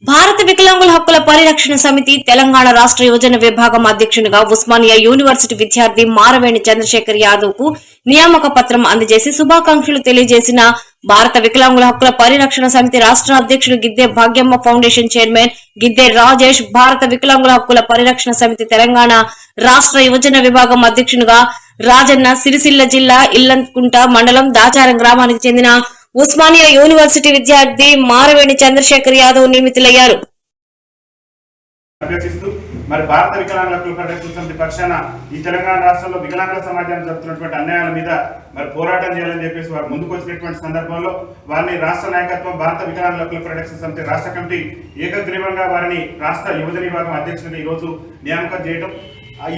భారత వికలాంగుల హక్కుల పరిరక్షణ సమితి తెలంగాణ రాష్ట్ర యువజన విభాగం అధ్యక్షునిగా ఉస్మానియా యూనివర్సిటీ విద్యార్థి మారవేణి చంద్రశేఖర్ యాదవ్ కు నియామక పత్రం అందజేసి శుభాకాంక్షలు తెలియజేసిన భారత వికలాంగుల హక్కుల పరిరక్షణ సమితి రాష్ట్ర అధ్యక్షుడు గిద్దే భాగ్యమ్మ ఫౌండేషన్ చైర్మన్ గిద్దే రాజేష్, భారత వికలాంగుల హక్కుల పరిరక్షణ సమితి తెలంగాణ రాష్ట్ర యువజన విభాగం అధ్యక్షునిగా రాజన్న సిరిసిల్ల జిల్లా ఇల్లంకుంట మండలం దాచారం గ్రామానికి చెందిన ఉస్మానియా యూనివర్సిటీ విద్యార్థి మారవేణి చంద్రశేఖర్ యాదవ్ నియమితులయ్యారు. మరి భారత వికలాంగుల హక్కుల పరిరక్షణ సమితి పక్షాన ఈ తెలంగాణ రాష్ట్రంలో వికలాంగుల సమాజానికి జరుగుతున్నటువంటి అన్యాయాల మీద మరి పోరాటం చేయాలని చెప్పేసి వారు ముందుకు వచ్చినటువంటి సందర్భంలో వారిని రాష్ట్ర నాయకత్వం భారత వికలాంగుల హక్కుల పరిరక్షణ సమితి రాష్ట్ర కమిటీ ఏకగ్రీవంగా వారిని రాష్ట్ర యువజన విభాగం అధ్యక్షుడిగా ఈరోజు నియామకం చేయడం,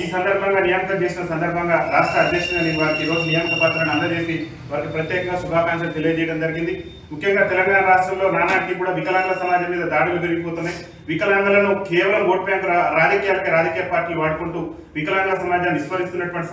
ఈ సందర్భంగా నియామకం చేసిన సందర్భంగా రాష్ట్ర అధ్యక్షుడిని వారికి ఈరోజు నియామక పత్రాన్ని అందజేసి వారికి ప్రత్యేకంగా శుభాకాంక్షలు తెలియజేయడం జరిగింది. ముఖ్యంగా తెలంగాణ రాష్ట్రంలో నానాటికి కూడా వికలాంగుల సమాజం మీద దాడులు పెరిగిపోతున్నాయి. వికలాంగులను కేవలం ఓట్ బ్యాంక్ రాజకీయ పార్టీలు వాడుకుంటూ వికలాంగుల సమాజాన్ని విస్మరిస్తున్నటువంటి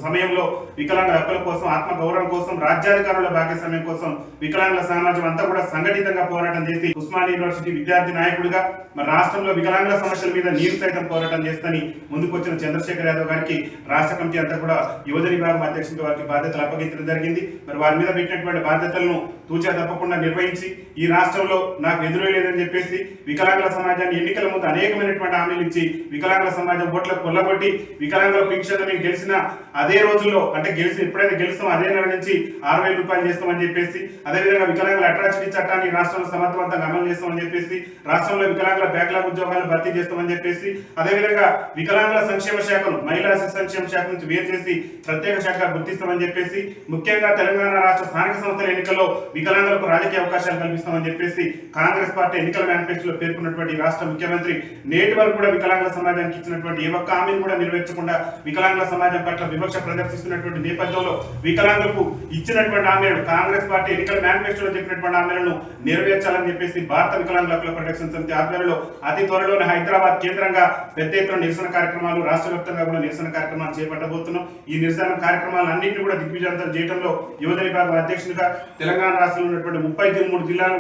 సమయంలో వికలాంగుల హక్కుల కోసం, ఆత్మగౌరవం కోసం, రాజ్యాధికారుల భాగస్వామ్యం కోసం వికలాంగుల సమాజం అంతా కూడా సంఘటితంగా పోరాటం చేసి ఉస్మానియా యూనివర్సిటీ విద్యార్థి నాయకుడిగా మరి రాష్ట్రంలో వికలాంగుల సమస్యల మీద నీరు సైతం పోరాటం చేస్తని ముందుకు వచ్చిన చంద్రశేఖర్ యాదవ్ గారికి రాష్ట్ర కమిటీ అంతా కూడా యువజన విభాగం అధ్యక్షుడిగా వారికి బాధ్యతలు అప్పగించడం జరిగింది. మరి వారి మీద పెట్టినటువంటి బాధ్యతలను తూచా తప్పకుండా నిర్వహించి ఈ రాష్ట్రంలో నాకు ఎదురు లేదని చెప్పేసి వికలాంగుల సమాజాన్ని ఎన్నికల ముందు అనేకమైనటువంటి హామీలు ఇచ్చి వికలాంగుల సమాజం ఓట్లకు కొల్లగొట్టి వికలాంగుల పింఛన్ మీకు గెలిచిన అదే రోజుల్లో అంటే ఎప్పుడైతే గెలుస్తాం అదే నెల నుంచి 6,000 రూపాయలు చేస్తామని చెప్పేసి, అదేవిధంగా వికలాంగుల అట్రాసిటీ చట్టాన్ని రాష్ట్రంలో సమర్థవంతంగా అమలు చేస్తామని చెప్పేసి, రాష్ట్రంలో వికలాంగుల బ్యాక్లాగ్ ఉద్యోగాలను భర్తీ చేస్తామని చెప్పేసి, అదేవిధంగా వికలాంగుల సంక్షేమ శాఖను మహిళా సంక్షేమ శాఖ నుంచి వేరు చేసి ప్రత్యేక శాఖ గుర్తిస్తామని చెప్పేసి, ముఖ్యంగా తెలంగాణ రాష్ట్ర స్థానిక సంస్థల ఎన్నికల్లో వికలాంగులకు రాజకీయ అవకాశాలు కల్పిస్తామని చెప్పేసి కాంగ్రెస్ పార్టీ ఎన్నికల మేనిఫెస్టోలో పేర్కొన్నటువంటి రాష్ట్ర ముఖ్యమంత్రి నేటి వరకు కూడా వికలాంగుల సమాజానికి ఇచ్చినటువంటి ఏ ఒక్క హామీని కూడా నెరవేర్చకుండా వికలాంగుల సమాజం పట్ల వివక్ష ప్రదర్శిస్తున్నటువంటి నేపథ్యంలో వికలాంగులకు ఇచ్చినటువంటి హామీలను కాంగ్రెస్ పార్టీ ఎన్నికల మేనిఫెస్టోలో చెప్పినటువంటి హామీలను నెరవేర్చాలని చెప్పేసి భారత వికలాంగుల హక్కుల పరిరక్షణ సమితి ఆధ్వర్యంలో అతి త్వరలోనే హైదరాబాద్ కేంద్రంగా పెద్ద ఎత్తున నిరసన కార్యక్రమాలు, రాష్ట్ర వ్యాప్తంగా కూడా నిరసన కార్యక్రమాలు చేపట్టబోతున్నాం. ఈ నిరసన కార్యక్రమాలన్నింటినీ కూడా దిగ్విజయంతం చేయడంలో యువజన విభాగం అధ్యక్షుడిగా తెలంగాణ రాష్ట్రంలో ఉన్నటువంటి 33 జిల్లాలు